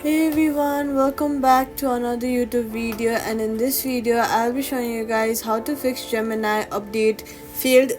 Hey everyone, welcome back to another YouTube video, and in this video I'll be showing you guys how to fix Gemini update failed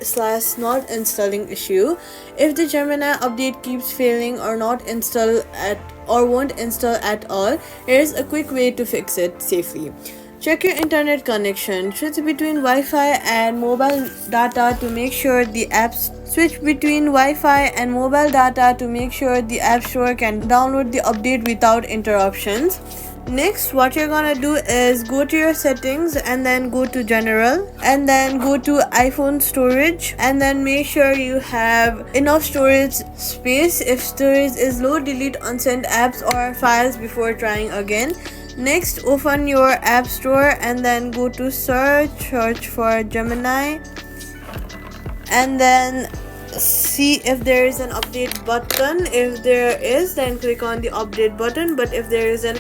/ not installing issue. If the Gemini update keeps failing or not install at or won't install at all, here's a quick way to fix it safely. Check your internet connection. Switch between Wi-Fi and mobile data to make sure the apps switch between Wi-Fi and mobile data to make sure the App Store can download the update without interruptions. Next, what you're gonna do is go to your settings and then go to general and then go to iPhone storage and then make sure you have enough storage space. If storage is low, delete unsent apps or files before trying again. Next, open your app store and then go to search for Gemini and then see if there is an update button. If there is, then click on the update button, but if there is an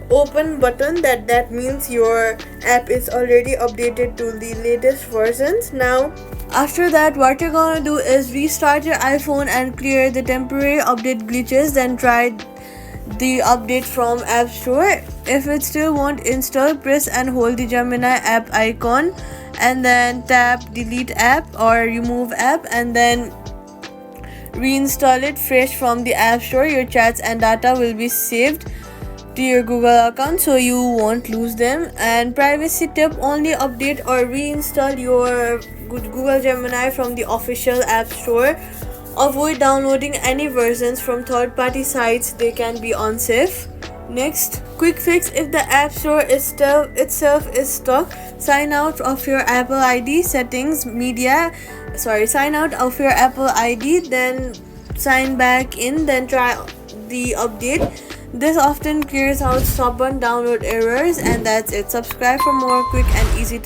open button, that means your app is already updated to the latest versions. Now after that, what you're gonna do is restart your iPhone and clear the temporary update glitches, then try the update from App Store. If it still won't install, press and hold the Gemini app icon and then tap delete app or remove app and then reinstall it fresh from the App Store. Your chats and data will be saved to your Google account so you won't lose them. And privacy tip, only update or reinstall your Google Gemini from the official App Store. Avoid downloading any versions from third-party sites, they can be unsafe. Next, quick fix, if the App Store itself is stuck, sign out of your Apple ID settings sign out of your Apple ID, then sign back in, then try the update. This often clears out stubborn download errors. And that's it. Subscribe for more quick and easy